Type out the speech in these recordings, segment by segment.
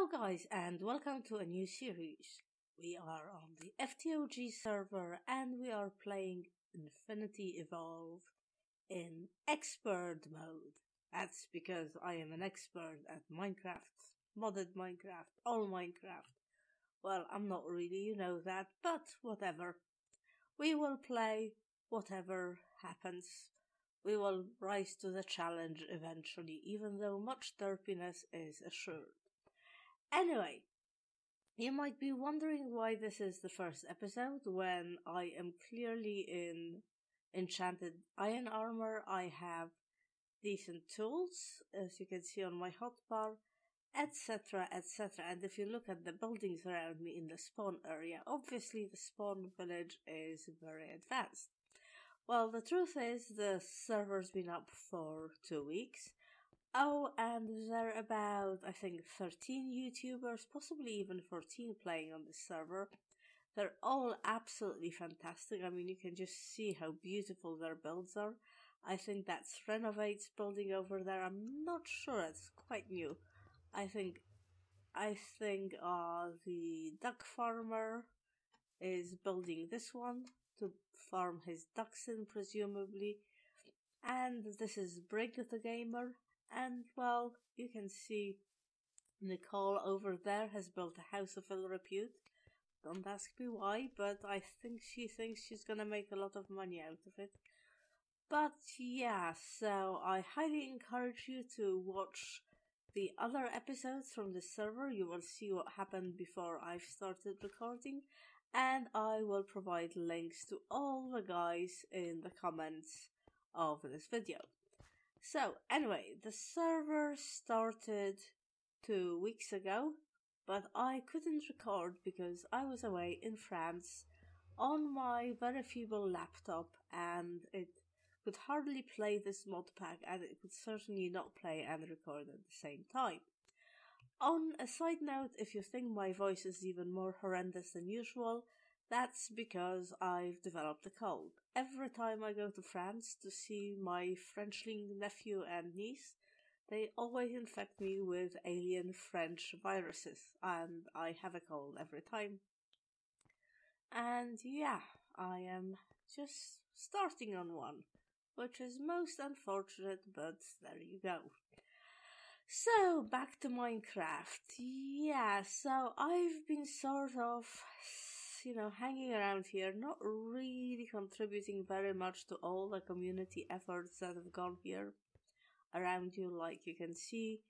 Hello guys and welcome to a new series. We are on the FTOG server and we are playing Infinity Evolved in expert mode. That's because I am an expert at Minecraft, modded Minecraft, all Minecraft. Well, I'm not really, you know that, but whatever. We will play whatever happens. We will rise to the challenge eventually, even though much derpiness is assured. Anyway, you might be wondering why this is the first episode when I am clearly in enchanted iron armor. I have decent tools, as you can see on my hotbar, etc, etc. And if you look at the buildings around me in the spawn area, obviously the spawn village is very advanced. Well, the truth is the server's been up for 2 weeks. Oh, and there are about, I think, 13 YouTubers, possibly even 14 playing on this server. They're all absolutely fantastic. I mean, you can just see how beautiful their builds are. I think that's Renovate's building over there. I'm not sure, it's quite new. I think the duck farmer is building this one to farm his ducks in, presumably. And this is Brig the Gamer. And, well, you can see Nicole over there has built a house of ill repute. Don't ask me why, but I think she thinks she's gonna make a lot of money out of it. But yeah, so I highly encourage you to watch the other episodes from the server. You will see what happened before I've started recording. And I will provide links to all the guys in the comments of this video. So, anyway, the server started 2 weeks ago, but I couldn't record because I was away in France on my very feeble laptop and it could hardly play this mod pack and it could certainly not play and record at the same time. On a side note, if you think my voice is even more horrendous than usual, that's because I've developed a cold. Every time I go to France to see my Frenchling nephew and niece, they always infect me with alien French viruses, and I have a cold every time. And yeah, I am just starting on one, which is most unfortunate, but there you go. So, back to Minecraft. Yeah, so I've been sort of, hanging around here, not really contributing very much to all the community efforts that have gone here around you. Like you can see,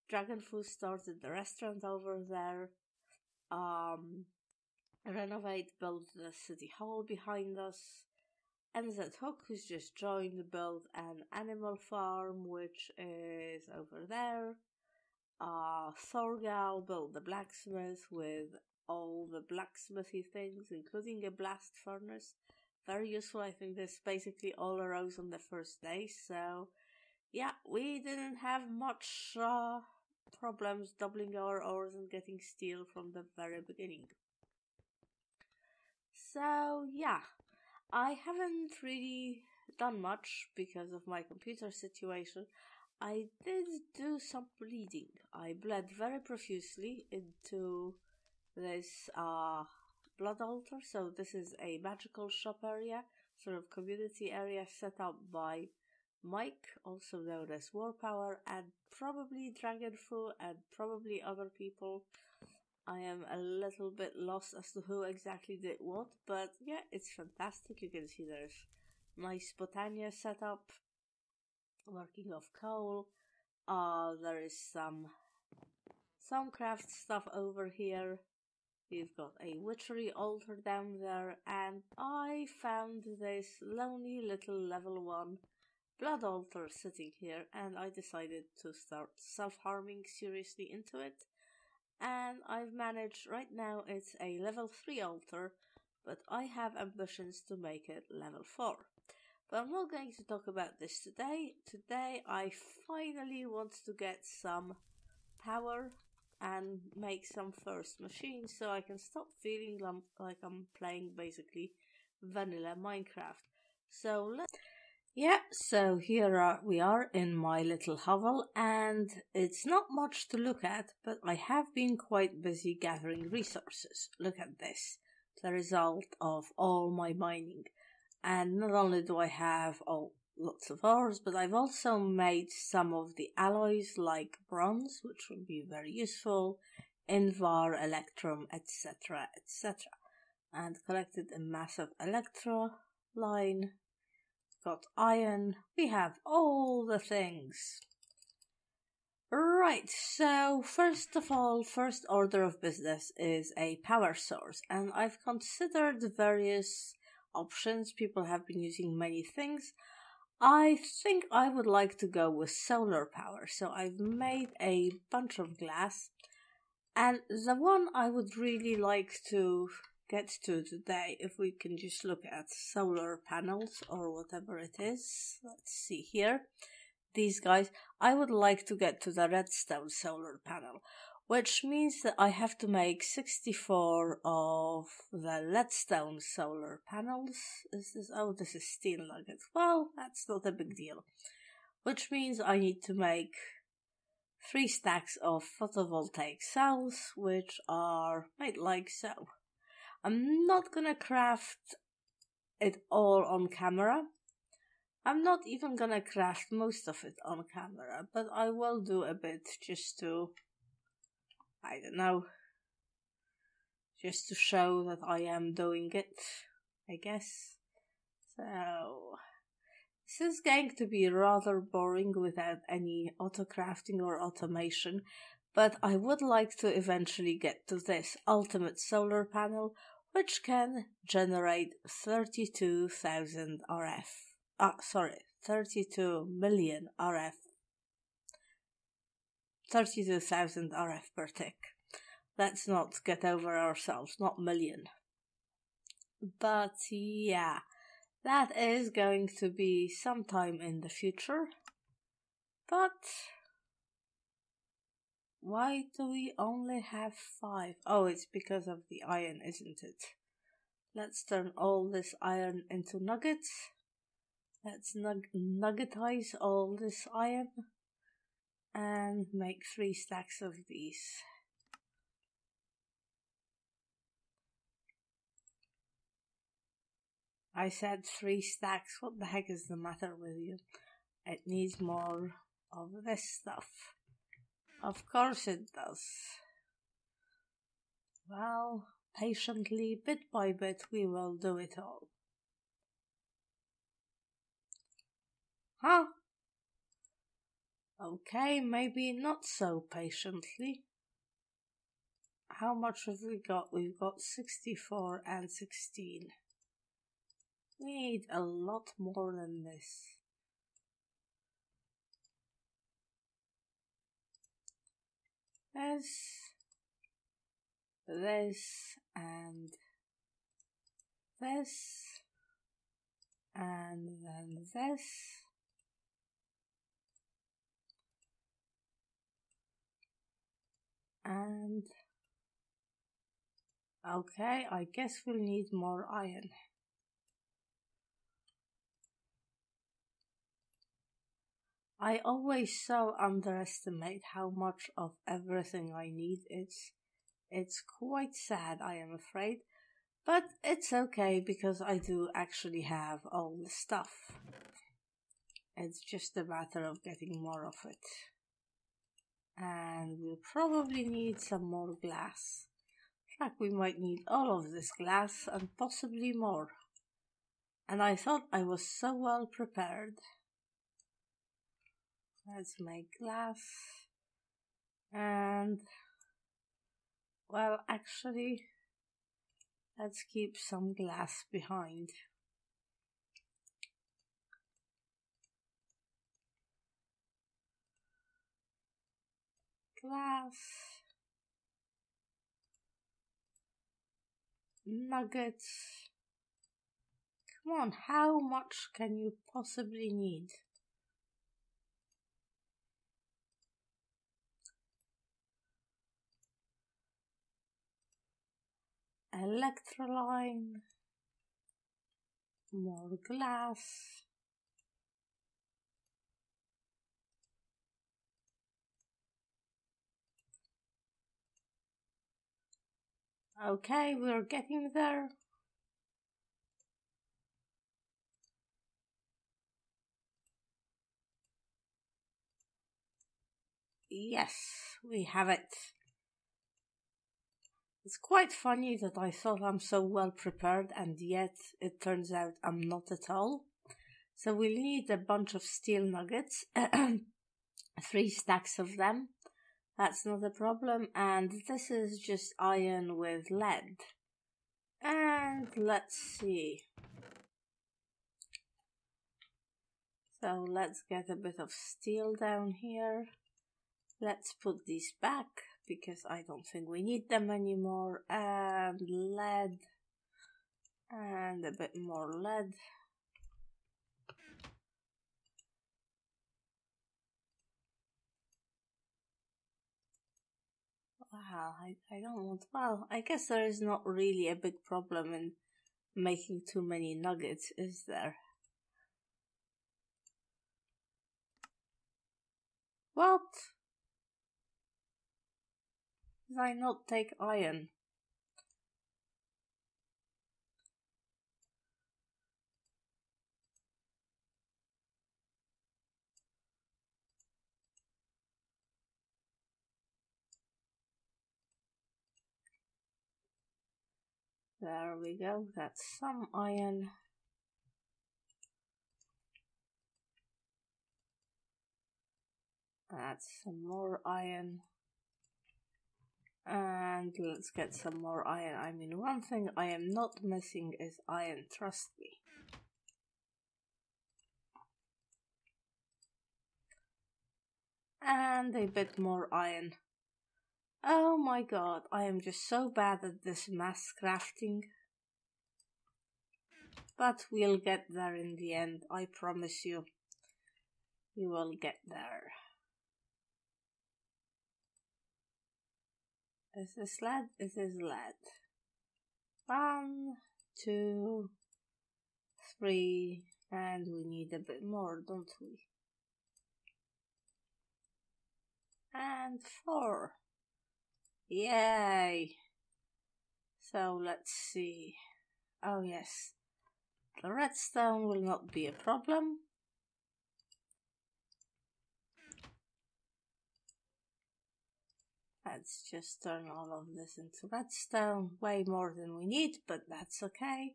Dragonfoot started the restaurant over there. Renovate built the city hall behind us. NZ Hook, who's just joined, built an animal farm, which is over there. Thorgal built the blacksmith with all the blacksmithy things, including a blast furnace. Very useful. I think this basically all arose on the first day, so yeah, we didn't have much problems doubling our ores and getting steel from the very beginning. So yeah, I haven't really done much because of my computer situation. I did do some bleeding. I bled very profusely into this blood altar. So this is a magical shop area, sort of community area set up by Mike, also known as Warpower, and probably Dragonfoot and probably other people. I am a little bit lost as to who exactly did what, but yeah, it's fantastic. You can see there's nice botania set up, working off coal. There is some craft stuff over here. We've got a witchery altar down there, and I found this lonely little level 1 blood altar sitting here, and I decided to start self-harming seriously into it. And I've managed, right now it's a level 3 altar, but I have ambitions to make it level 4. But I'm not going to talk about this today. Today I finally want to get some power and make some first machines so I can stop feeling like I'm playing basically vanilla Minecraft. So Yeah, so we are in my little hovel, and it's not much to look at, but I have been quite busy gathering resources. Look at this, the result of all my mining. And not only do I have lots of ores, but I've also made some of the alloys like bronze, which will be very useful, invar, electrum, etc., etc. And collected a massive electro line. Got iron. We have all the things. Right, so first of all, first order of business is a power source, and I've considered various options. People have been using many things. I think I would like to go with solar power, so I've made a bunch of glass, and the one I would really like to get to today, if we can just look at solar panels or whatever it is. Let's see here. These guys, I would like to get to the redstone solar panel, which means that I have to make 64 of the leadstone solar panels. This is steel nuggets. Well, that's not a big deal. Which means I need to make 3 stacks of photovoltaic cells, which are made like so. I'm not gonna craft it all on camera. I'm not even gonna craft most of it on camera, but I will do a bit just to, I don't know, just to show that I am doing it, I guess. So, this is going to be rather boring without any auto crafting or automation, but I would like to eventually get to this ultimate solar panel, which can generate 32,000 RF. 32 million RF. 32,000 RF per tick. Let's not get over ourselves, not million. But yeah, that is going to be sometime in the future. But why do we only have 5? Oh, it's because of the iron, isn't it? Let's turn all this iron into nuggets. Let's nuggetize all this iron and make 3 stacks of these. I said 3 stacks. What the heck is the matter with you? It needs more of this stuff. Of course it does. Well, patiently, bit by bit, we will do it all. Huh? Okay, maybe not so patiently. How much have we got? We've got 64 and 16. We need a lot more than this. This, and this, and then this. And okay, I guess we'll need more iron. I always so underestimate how much of everything I need. It's quite sad, I am afraid. But it's okay because I do actually have all the stuff. It's just a matter of getting more of it. And we'll probably need some more glass. In fact, we might need all of this glass and possibly more. And I thought I was so well prepared. Let's make glass. And, well, actually, let's keep some glass behind. Glass. Nuggets. Come on, how much can you possibly need? Electroline. More glass. Okay, we're getting there. Yes, we have it. It's quite funny that I thought I'm so well prepared and yet it turns out I'm not at all. So we'll need a bunch of steel nuggets, 3 stacks of them. That's not a problem. And this is just iron with lead. And let's see. So let's get a bit of steel down here. Let's put these back because I don't think we need them anymore. And lead. And a bit more lead. Wow, I don't want... Well, I guess there is not really a big problem in making too many nuggets, is there? What? Did I not take iron? There we go, that's some iron. That's some more iron. And let's get some more iron. I mean, one thing I am not missing is iron, trust me. And a bit more iron. Oh my god, I am just so bad at this mass crafting. But we'll get there in the end, I promise you. We will get there. Is this lead? It is lead. 1, 2, 3, and we need a bit more, don't we? And 4. Yay! So let's see. Oh yes, the redstone will not be a problem. Let's just turn all of this into redstone, way more than we need, but that's okay.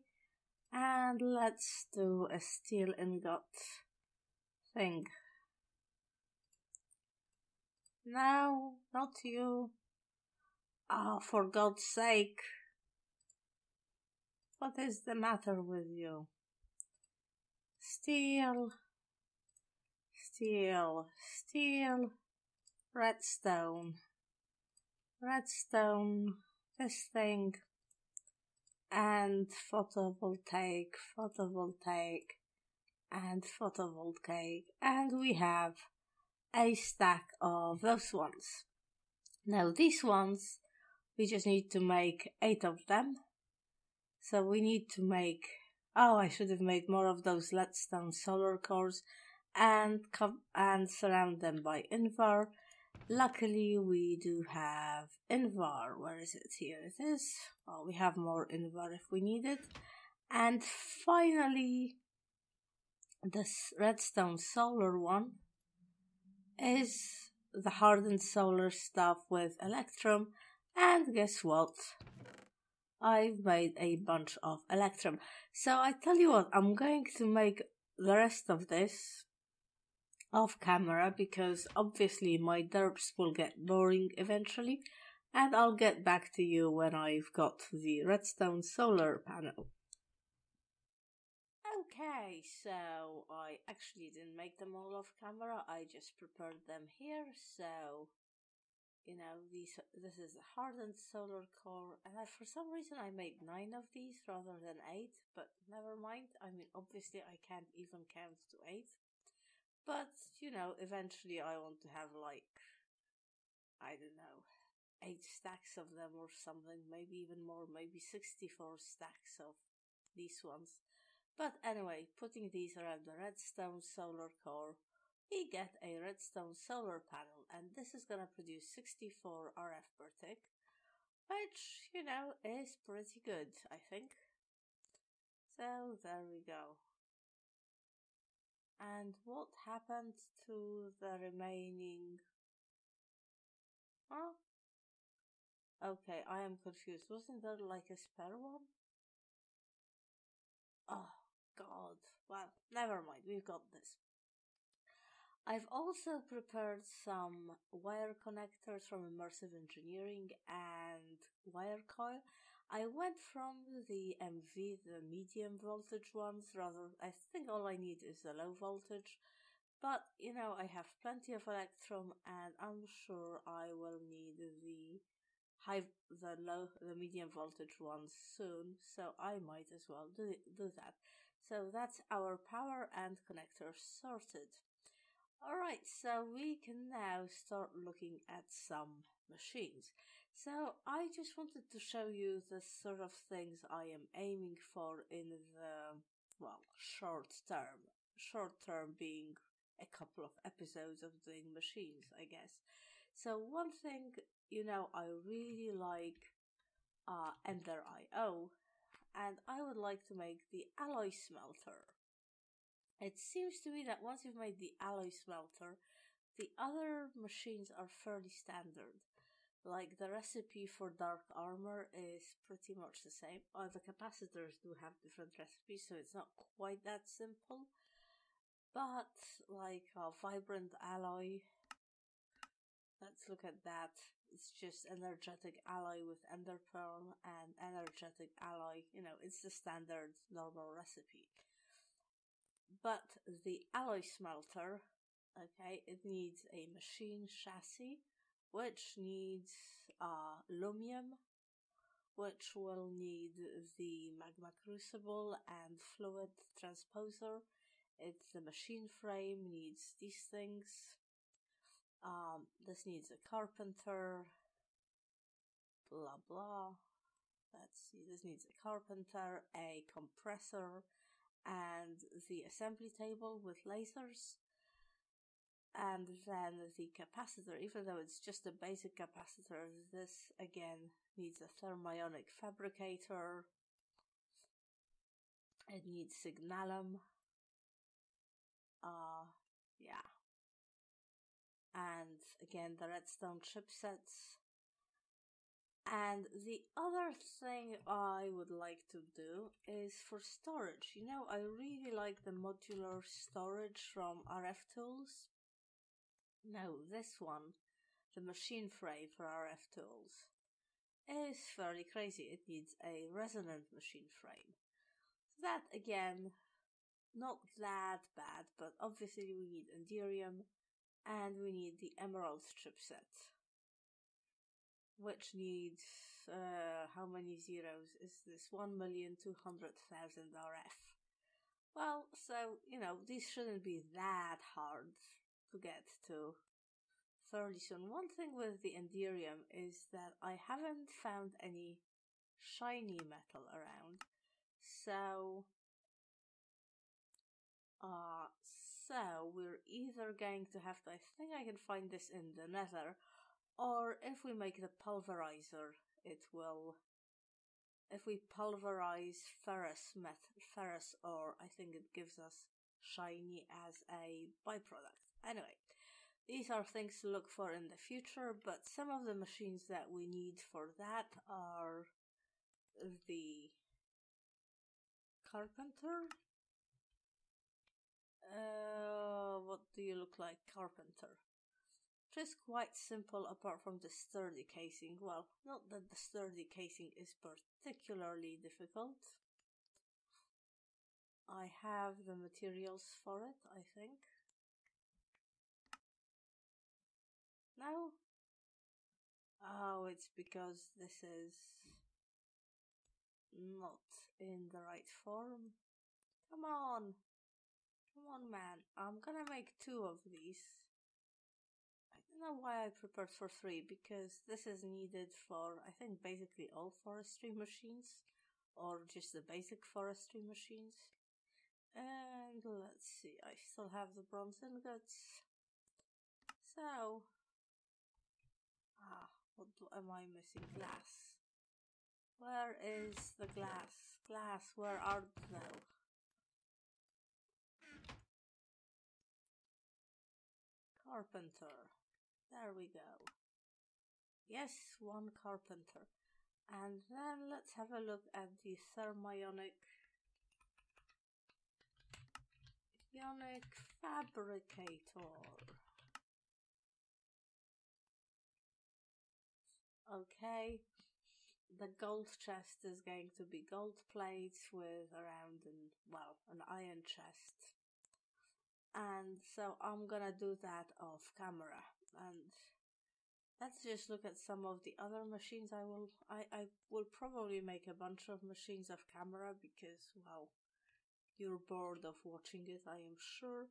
And let's do a steel ingot thing. No, not you. Oh, for God's sake. What is the matter with you? Steel, steel, steel, redstone, redstone, this thing, and photovoltaic, photovoltaic, and photovoltaic, and we have a stack of those ones. Now these ones, we just need to make 8 of them. So we need to make... Oh, I should have made more of those leadstone solar cores and surround them by Invar. Luckily, we do have Invar. Where is it? Here it is. Oh, we have more Invar if we need it. And finally, this redstone solar one is the hardened solar stuff with Electrum. And guess what? I've made a bunch of Electrum. So I tell you what, I'm going to make the rest of this off camera because obviously my derps will get boring eventually, and I'll get back to you when I've got the redstone solar panel. Okay, so I actually didn't make them all off camera, I just prepared them here, so... You know, this is a hardened solar core, and for some reason I made 9 of these rather than 8, but never mind. I mean, obviously I can't even count to 8, but, you know, eventually I want to have like, I don't know, 8 stacks of them or something, maybe even more, maybe 64 stacks of these ones. But anyway, putting these around the redstone solar core, we get a redstone solar panel, and this is gonna produce 64 RF per tick. which, you know, is pretty good, I think. So there we go. And what happened to the remaining... Huh? Okay, I am confused. Wasn't there like a spare one? Oh, God. Well, never mind. We've got this. I've also prepared some wire connectors from Immersive Engineering and wire coil. I went from the MV, the medium voltage ones, rather. I think all I need is the low voltage. But, you know, I have plenty of electrum and I'm sure I will need the medium voltage ones soon, so I might as well do that. So that's our power and connector sorted. Alright, so we can now start looking at some machines. So I just wanted to show you the sort of things I am aiming for in the, well, short term. Short term being a couple of episodes of doing machines, I guess. So one thing, you know, I really like Ender IO, and I would like to make the alloy smelter. It seems to me that once you've made the alloy smelter, the other machines are fairly standard. Like the recipe for dark armor is pretty much the same. The capacitors do have different recipes, so it's not quite that simple. But like a vibrant alloy, let's look at that. It's just energetic alloy with ender pearl and energetic alloy. You know, it's the standard normal recipe. But the alloy smelter, okay, it needs a machine chassis, which needs lumium, which will need the magma crucible and fluid transposer. It's the machine frame, needs these things. This needs a carpenter, blah blah. Let's see, this needs a carpenter, a compressor, and the assembly table with lasers. And then the capacitor, even though it's just a basic capacitor, this again needs a thermionic fabricator. It needs signalum. Yeah. And again, the redstone chipsets. And the other thing I would like to do is for storage. You know, I really like the modular storage from RF Tools. No, this one, the machine frame for RF Tools, is fairly crazy. It needs a resonant machine frame. So that, again, not that bad, but obviously we need Enderium, and we need the Emerald chipset, which needs, how many zeros is this? 1,200,000 RF. Well, so, you know, these shouldn't be that hard to get to fairly soon. One thing with the Enderium is that I haven't found any shiny metal around. So we're either going to have to, I think I can find this in the nether, or if we make the pulverizer, it will, if we pulverize ferrous ore, I think it gives us shiny as a byproduct. Anyway, these are things to look for in the future, but some of the machines that we need for that are the carpenter. What do you look like, carpenter? Just quite simple apart from the sturdy casing. Well, not that the sturdy casing is particularly difficult. I have the materials for it, I think. No? Oh, it's because this is not in the right form. Come on. Come on, man. I'm gonna make 2 of these. I don't know why I prepared for 3, because this is needed for, I think, basically all forestry machines, or just the basic forestry machines. And let's see, I still have the bronze ingots. So, what am I missing? Glass. Where is the glass? Glass, where art thou? Carpenter. There we go. Yes, one carpenter. And then let's have a look at the thermionic fabricator. Okay, the gold chest is going to be gold plates with around an iron chest. And so I'm gonna do that off camera. And let's just look at some of the other machines. I will probably make a bunch of machines off camera because, well, you're bored of watching it, I am sure.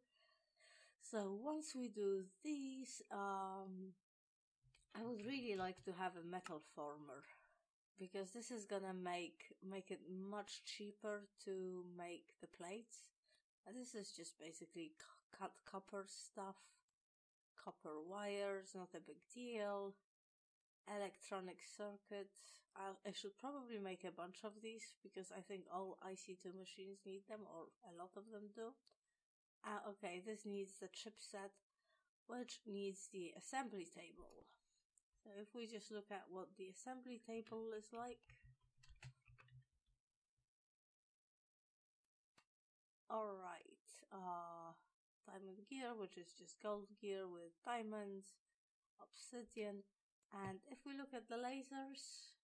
So once we do these, I would really like to have a metal former, because this is gonna make it much cheaper to make the plates. And this is just basically cut copper stuff, copper wires, not a big deal. Electronic circuits. I should probably make a bunch of these because I think all IC2 machines need them, or a lot of them do. Okay, this needs the chipset, which needs the assembly table. So if we just look at what the assembly table is like. Alright, diamond gear, which is just gold gear with diamonds, obsidian, and if we look at the lasers,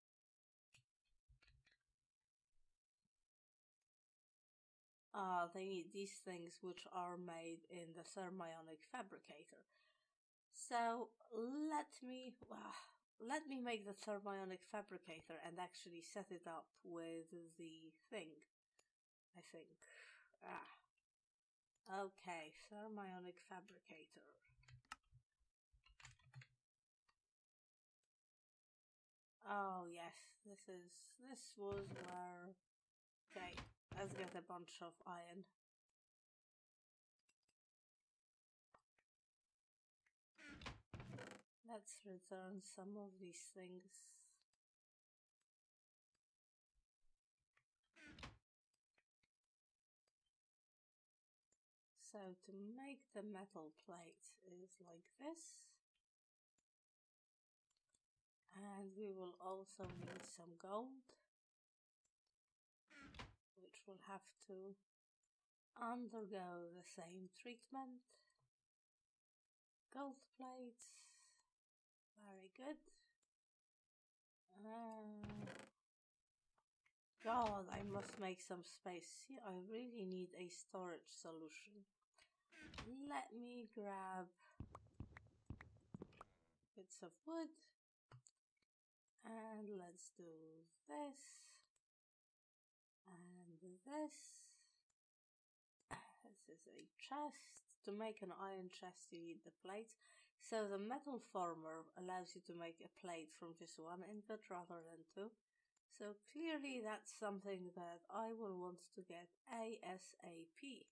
they need these things, which are made in the thermionic fabricator. So let me make the thermionic fabricator and actually set it up with the thing, I think. Okay, thermionic fabricator. Oh yes, this was where. Okay, let's get a bunch of iron. Let's return some of these things. So to make the metal plate is like this. And we will also need some gold, which will have to undergo the same treatment. Gold plates, very good. God, I must make some space here. I really need a storage solution. Let me grab bits of wood. And let's do this. And this. This is a chest. To make an iron chest, you need the plates. So the metal former allows you to make a plate from just one ingot rather than two. So clearly that's something that I will want to get ASAP.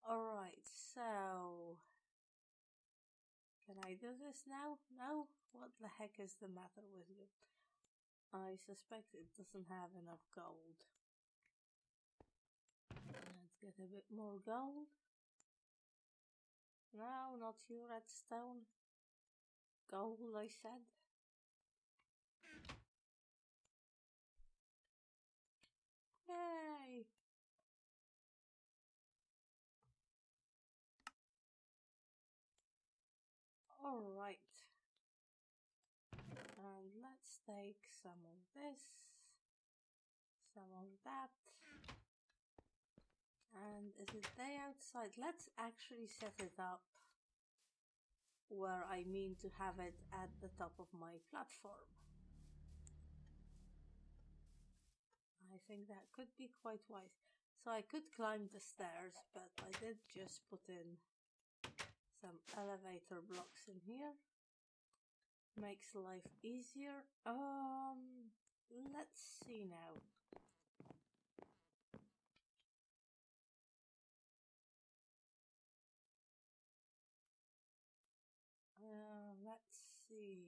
Alright, so can I do this now? No? What the heck is the matter with you? I suspect it doesn't have enough gold. Let's get a bit more gold. No, not you, redstone. Gold, I said. Yay! Alright. And let's take some of this, some of that. And is it day outside? Let's actually set it up where I mean to have it at the top of my platform. I think that could be quite wise. So I could climb the stairs, but I did just put in some elevator blocks in here. Makes life easier. Let's see now. Let's see.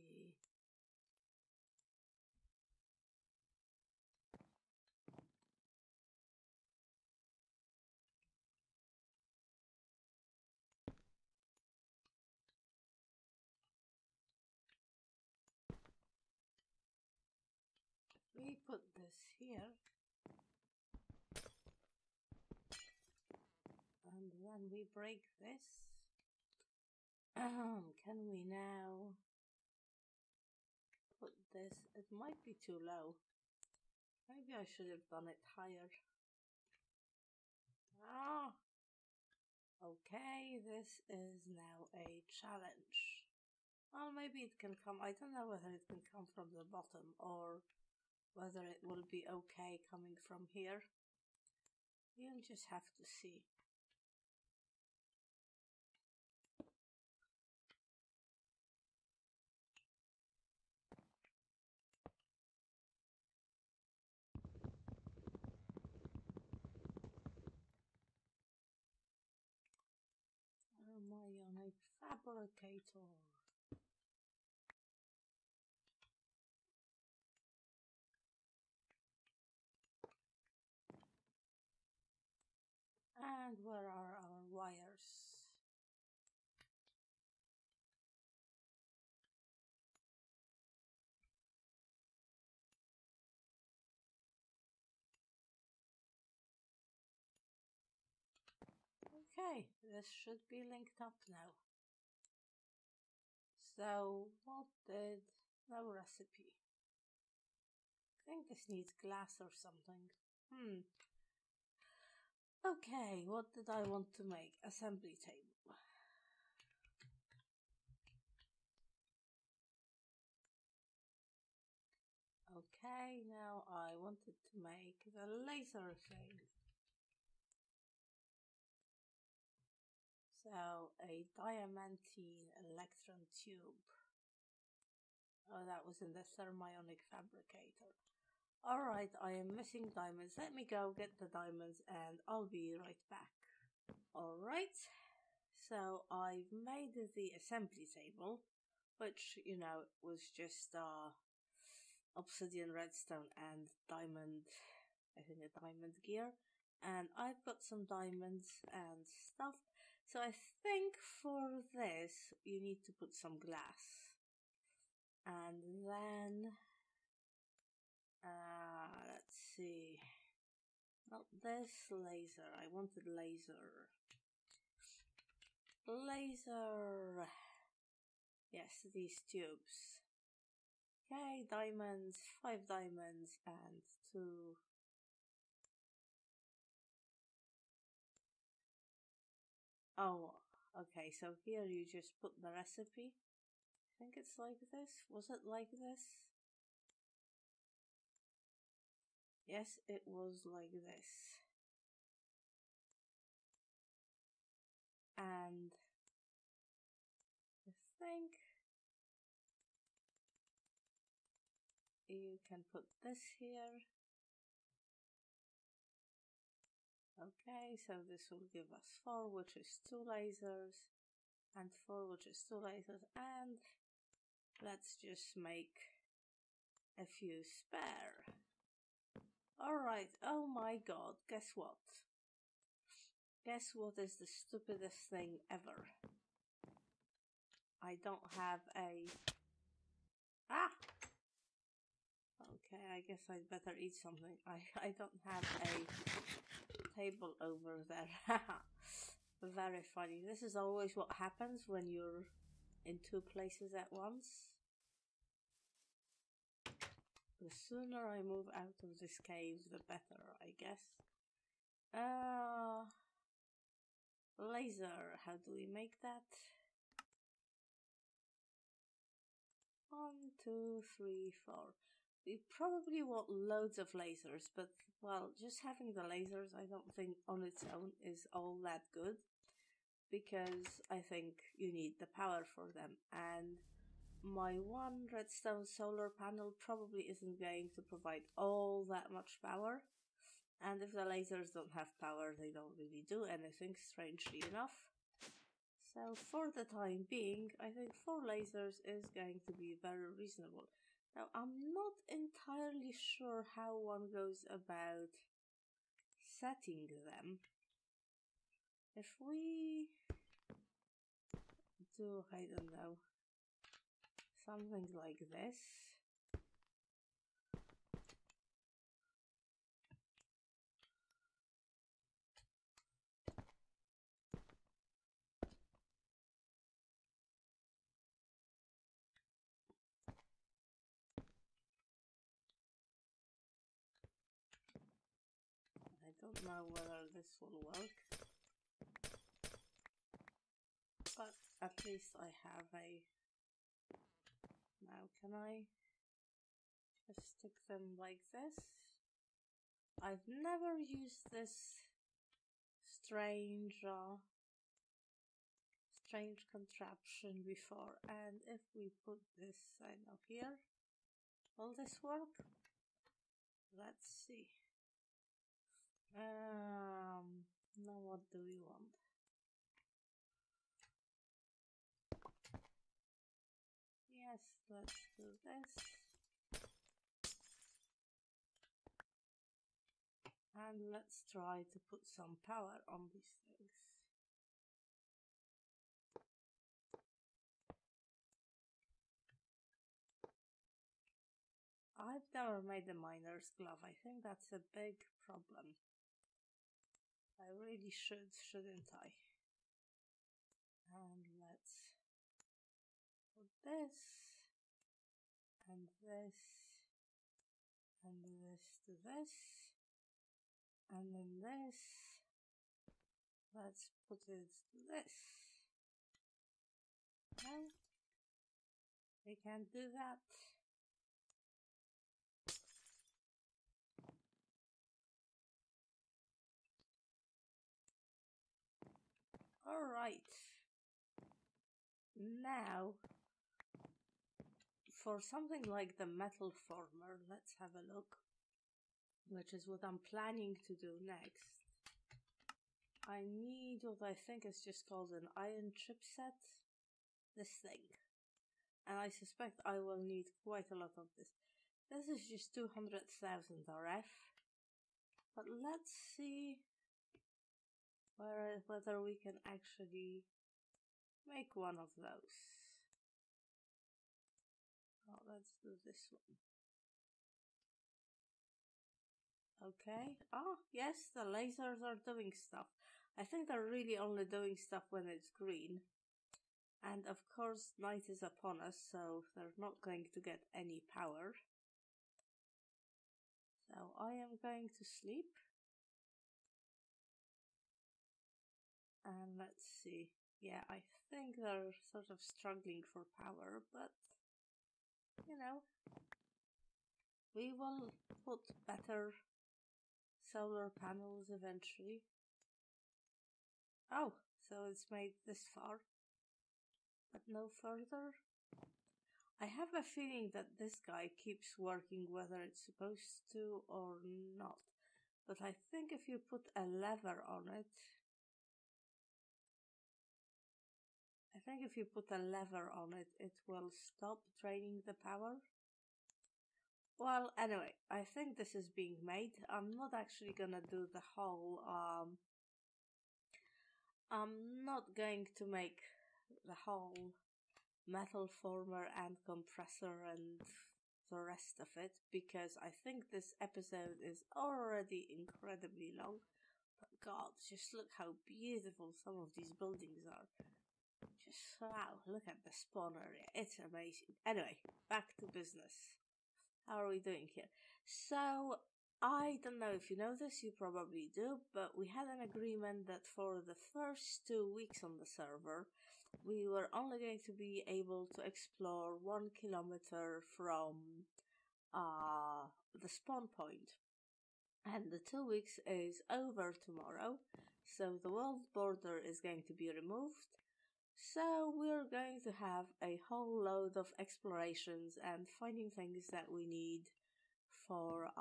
put this here. And then we break this. Can we now put this? It might be too low. Maybe I should have done it higher. Ah! Okay, this is now a challenge. Well, maybe it can come. I don't know whether it can come from the bottom or whether it will be okay coming from here. You'll just have to see. Ionic fabricator. And where are our wires? Okay, this should be linked up now. So, what did... no recipe. I think this needs glass or something. Okay, what did I want to make? Assembly table. Okay, now I wanted to make the laser thing. So, a diamantine electron tube. Oh, that was in the thermionic fabricator. Alright, I am missing diamonds. Let me go get the diamonds and I'll be right back. Alright, so I've made the assembly table, which, you know, was just obsidian, redstone and diamond, I think a diamond gear. And I've got some diamonds and stuff. So I think for this you need to put some glass. And then, let's see, not this laser, I wanted laser. Laser! Yes, these tubes. Okay, diamonds, 5 diamonds and 2. Oh, okay, so here you just put the recipe. I think it's like this. Was it like this? Yes, it was like this. And I think you can put this here. Okay, so this will give us 4, which is 2 lasers, and 4, which is 2 lasers, and let's just make a few spare. Alright, oh my god, guess what? Guess what is the stupidest thing ever? I don't have a... Ah! Okay, I guess I'd better eat something. I don't have a table over there. Very funny. This is always what happens when you're in 2 places at once. The sooner I move out of this cave, the better, I guess. Laser. How do we make that? 1, 2, 3, 4. We probably want loads of lasers, but, well, just having the lasers I don't think on its own is all that good, because I think you need the power for them, and my 1 redstone solar panel probably isn't going to provide all that much power, and if the lasers don't have power, they don't really do anything, strangely enough. So for the time being, I think 4 lasers is going to be very reasonable. Now, I'm not entirely sure how one goes about setting them. If we do, I don't know, something like this. don't know whether this will work, but at least I have a... Now can I just stick them like this? I've never used this strange contraption before, and if we put this, I know, here, will this work? Let's see. Now what do we want? Yes, let's do this. And let's try to put some power on these things. I've never made a miner's glove. I think that's a big problem. I really should, shouldn't I? And let's put this, and this, and this to this, and then this. Let's put it to this. No, we can't do that. Alright. Now, for something like the metal former, let's have a look, which is what I'm planning to do next. I need what I think is just called an iron chipset. This thing. And I suspect I will need quite a lot of this. This is just 200,000 RF. But let's see whether we can actually make one of those. Oh, let's do this one. Okay. Oh, yes, the lasers are doing stuff. I think they're really only doing stuff when it's green. And of course, night is upon us, so they're not going to get any power. So I am going to sleep. And let's see. Yeah, I think they're sort of struggling for power, but, you know, we will put better solar panels eventually. Oh, so it's made this far, but no further. I have a feeling that this guy keeps working whether it's supposed to or not. But I think if you put a lever on it, it will stop draining the power. Well, anyway, I think this is being made. I'm not actually gonna do the whole, I'm not going to make the whole metal former and compressor and the rest of it, because I think this episode is already incredibly long. But God, just look how beautiful some of these buildings are. Just wow, look at the spawn area. It's amazing. Anyway, back to business. How are we doing here? So, I don't know if you know this, you probably do, but we had an agreement that for the first 2 weeks on the server, we were only going to be able to explore 1 kilometer from the spawn point. And the 2 weeks is over tomorrow, so the world border is going to be removed. So we're going to have a whole load of explorations and finding things that we need for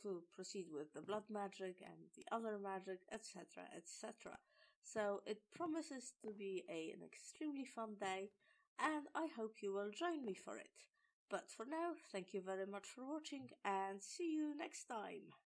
to proceed with the blood magic and the other magic, etc., etc. So it promises to be an extremely fun day, and I hope you will join me for it. But for now, thank you very much for watching, and see you next time.